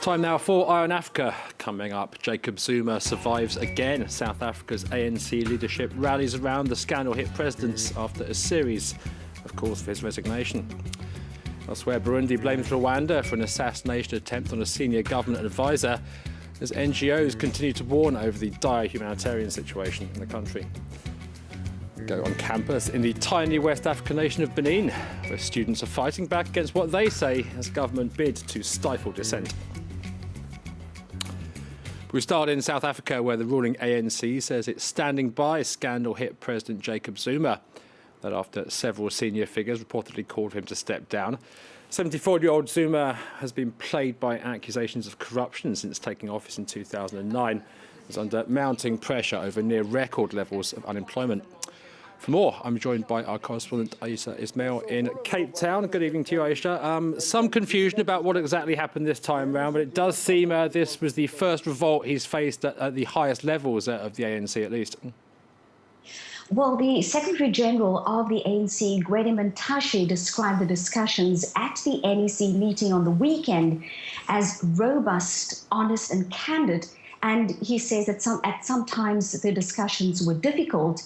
Time now for Eye on Africa. Coming up, Jacob Zuma survives again. South Africa's ANC leadership rallies around the scandal-hit president after a series of calls for his resignation. Elsewhere, Burundi blames Rwanda for an assassination attempt on a senior government advisor as NGOs continue to warn over the dire humanitarian situation in the country. Go on campus in the tiny West African nation of Benin, where students are fighting back against what they say is government bid to stifle dissent. We start in South Africa, where the ruling ANC says it's standing by scandal-hit President Jacob Zuma. That after several senior figures reportedly called for him to step down. 74-year-old Zuma has been plagued by accusations of corruption since taking office in 2009. He's under mounting pressure over near-record levels of unemployment. For more, I'm joined by our correspondent Aisha Ismail in Cape Town. Good evening to you, Aisha. Some confusion about what exactly happened this time round, but it does seem this was the first revolt he's faced at the highest levels of the ANC, at least. Well, the Secretary General of the ANC, Gwede Mantashe, described the discussions at the NEC meeting on the weekend as robust, honest and candid. And he says that sometimes the discussions were difficult.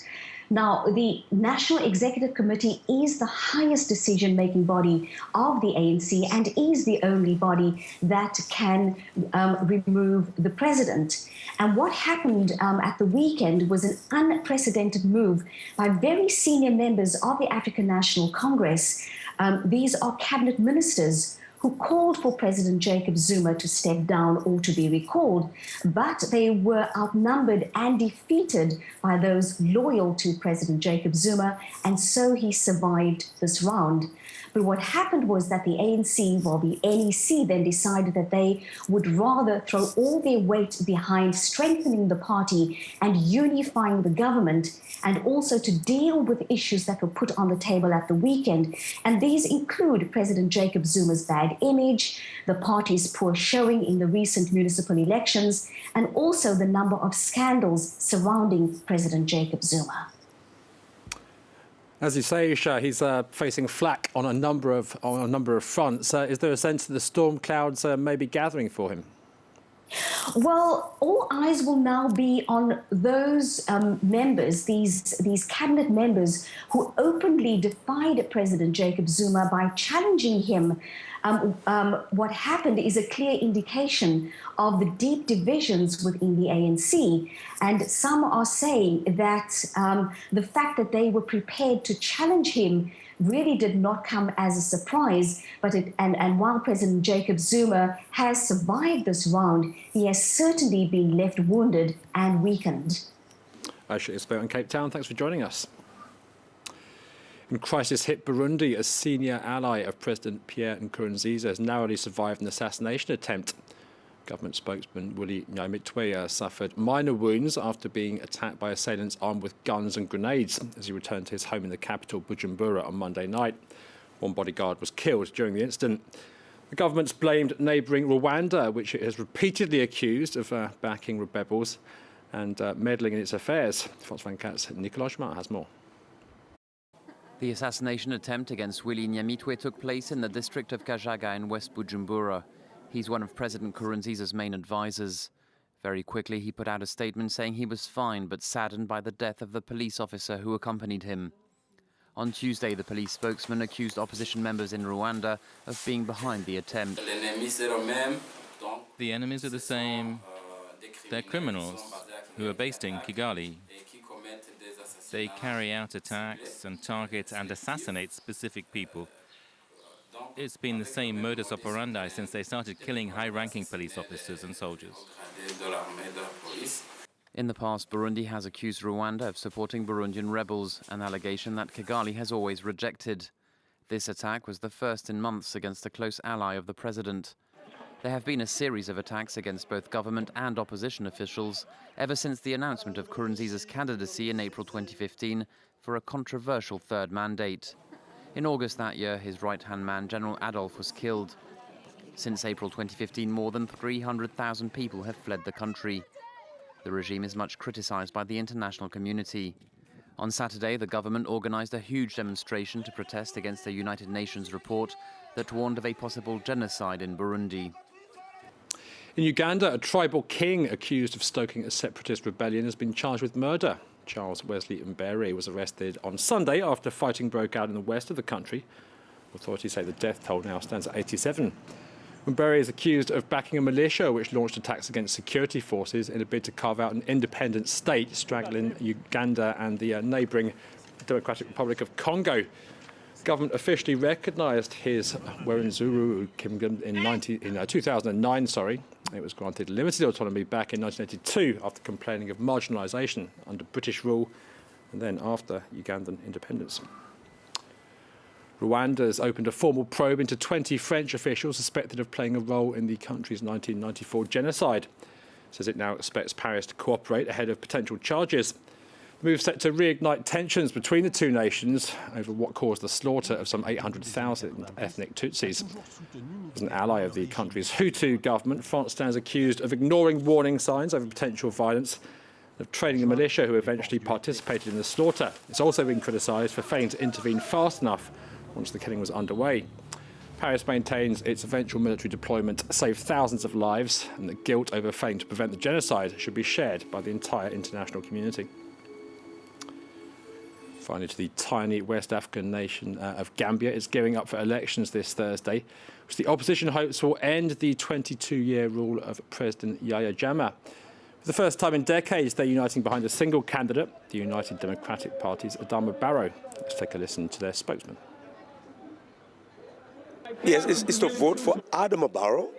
Now, the National Executive Committee is the highest decision-making body of the ANC and is the only body that can remove the president. And what happened at the weekend was an unprecedented move by very senior members of the African National Congress. These are cabinet ministers who called for President Jacob Zuma to step down or to be recalled, but they were outnumbered and defeated by those loyal to President Jacob Zuma, and so he survived this round. But what happened was that the ANC, well, the NEC then decided that they would rather throw all their weight behind strengthening the party and unifying the government, and also to deal with issues that were put on the table at the weekend. And these include President Jacob Zuma's bad image, the party's poor showing in the recent municipal elections, and also the number of scandals surrounding President Jacob Zuma. As you say, Isha, he's facing flak on a number of fronts. Is there a sense that the storm clouds may be gathering for him? Well, all eyes will now be on those members, these cabinet members who openly defied President Jacob Zuma by challenging him. What happened is a clear indication of the deep divisions within the ANC. And some are saying that the fact that they were prepared to challenge him really did not come as a surprise. And while President Jacob Zuma has survived this round, he has certainly been left wounded and weakened. Aisha Ismail in Cape Town, thanks for joining us. In crisis hit Burundi, a senior ally of President Pierre Nkurunziza has narrowly survived an assassination attempt. Government spokesman Willy Nyamitwe suffered minor wounds after being attacked by assailants armed with guns and grenades as he returned to his home in the capital, Bujumbura, on Monday night. One bodyguard was killed during the incident. The government's blamed neighbouring Rwanda, which it has repeatedly accused of backing rebels and meddling in its affairs. France 24's Nicolas Jumin has more. The assassination attempt against Willy Nyamitwe took place in the district of Kajaga in West Bujumbura. He's one of President Nkurunziza's main advisors. Very quickly, he put out a statement saying he was fine but saddened by the death of the police officer who accompanied him. On Tuesday, the police spokesman accused opposition members in Rwanda of being behind the attempt. The enemies are the same. They're criminals who are based in Kigali. They carry out attacks and target and assassinate specific people. It's been the same modus operandi since they started killing high-ranking police officers and soldiers. In the past, Burundi has accused Rwanda of supporting Burundian rebels, an allegation that Kigali has always rejected. This attack was the first in months against a close ally of the president. There have been a series of attacks against both government and opposition officials ever since the announcement of Nkurunziza's candidacy in April 2015 for a controversial third mandate. In August that year, his right-hand man, General Adolf, was killed. Since April 2015, more than 300,000 people have fled the country. The regime is much criticized by the international community. On Saturday, the government organized a huge demonstration to protest against the United Nations report that warned of a possible genocide in Burundi. In Uganda, a tribal king accused of stoking a separatist rebellion has been charged with murder. Charles Wesley Mbere was arrested on Sunday after fighting broke out in the west of the country. Authorities say the death toll now stands at 87. Mbere is accused of backing a militia which launched attacks against security forces in a bid to carve out an independent state straddling Uganda and the neighbouring Democratic Republic of Congo. Government officially recognised his Werinzuru kingdom in 2009. It was granted limited autonomy back in 1982 after complaining of marginalisation under British rule and then after Ugandan independence. Rwanda has opened a formal probe into 20 French officials suspected of playing a role in the country's 1994 genocide. It says it now expects Paris to cooperate ahead of potential charges. The move set to reignite tensions between the two nations over what caused the slaughter of some 800,000 ethnic Tutsis. As an ally of the country's Hutu government, France stands accused of ignoring warning signs over potential violence and of training the militia who eventually participated in the slaughter. It's also been criticised for failing to intervene fast enough once the killing was underway. Paris maintains its eventual military deployment saved thousands of lives and that guilt over failing to prevent the genocide should be shared by the entire international community. Finally, to the tiny West African nation of Gambia. It's gearing up for elections this Thursday, which the opposition hopes will end the 22-year rule of President Yahya Jammeh. For the first time in decades, they're uniting behind a single candidate, the United Democratic Party's Adama Barrow. Let's take a listen to their spokesman. Yes, it's to vote for Adama Barrow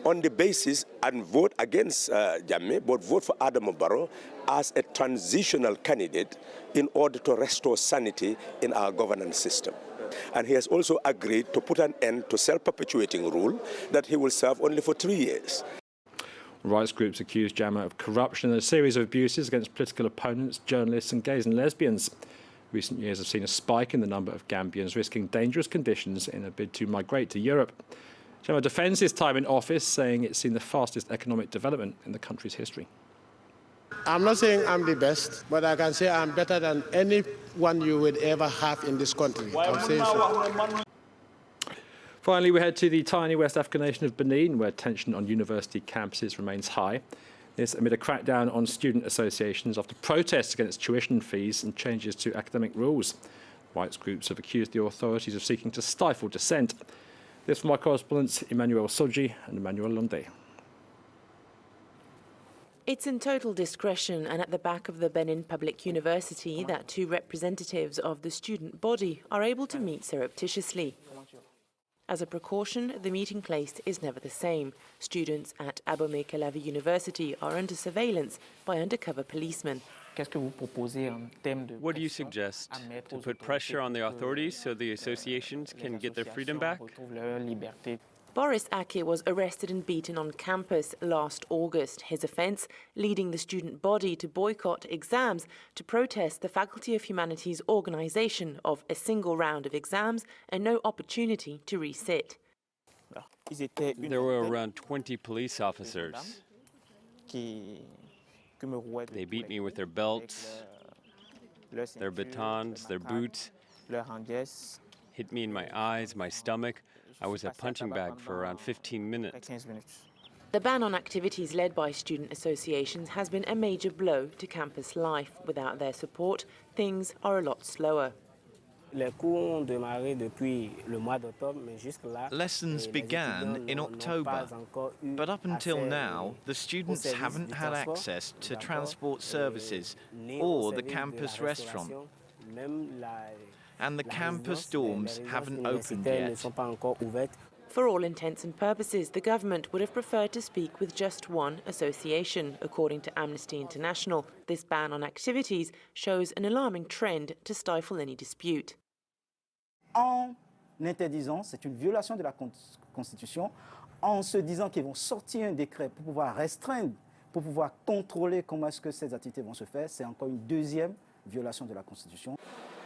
on the basis and vote against Jammeh, but vote for Adama Barrow as a transitional candidate in order to restore sanity in our governance system. And he has also agreed to put an end to self-perpetuating rule that he will serve only for 3 years. Rights groups accuse Jammeh of corruption and a series of abuses against political opponents, journalists and gays and lesbians. Recent years have seen a spike in the number of Gambians risking dangerous conditions in a bid to migrate to Europe. Jammeh defends his time in office, saying it's seen the fastest economic development in the country's history. I'm not saying I'm the best, but I can say I'm better than anyone you would ever have in this country. I'm saying so. Finally, we head to the tiny West African nation of Benin, where tension on university campuses remains high. This amid a crackdown on student associations after protests against tuition fees and changes to academic rules. Rights groups have accused the authorities of seeking to stifle dissent. This from my correspondents Emmanuel Soji and Emmanuel Londe. It's in total discretion and at the back of the Benin Public University that two representatives of the student body are able to meet surreptitiously. As a precaution, the meeting place is never the same. Students at Abomey Calavi University are under surveillance by undercover policemen. What do you suggest? To put pressure on the authorities so the associations can get their freedom back? Boris Ake was arrested and beaten on campus last August. His offence, leading the student body to boycott exams to protest the Faculty of Humanities organisation of a single round of exams and no opportunity to resit. There were around 20 police officers. They beat me with their belts, their batons, their boots, hit me in my eyes, my stomach. I was a punching bag for around 15 minutes. The ban on activities led by student associations has been a major blow to campus life. Without their support, things are a lot slower. Lessons began in October, but up until now, the students haven't had access to transport services or the campus restaurant. And the campus dorms haven't opened yet. For all intents and purposes, the government would have preferred to speak with just one association. According to Amnesty International, this ban on activities shows an alarming trend to stifle any dispute. En interdisant, c'est une violation de la Constitution, en se disant qu'ils vont sortir un décret pour pouvoir restreindre, pour pouvoir contrôler comment est-ce que ces activités vont se faire, c'est encore une deuxième violation de la Constitution.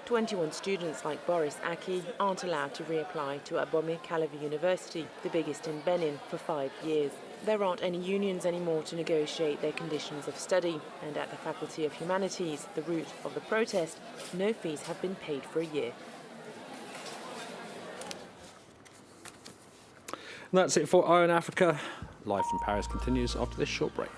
21 students like Boris Ake aren't allowed to reapply to Abomey Calavi University, the biggest in Benin, for 5 years. There aren't any unions anymore to negotiate their conditions of study, and at the Faculty of Humanities, the root of the protest, no fees have been paid for a year. And that's it for Iron Africa. Live from Paris continues after this short break.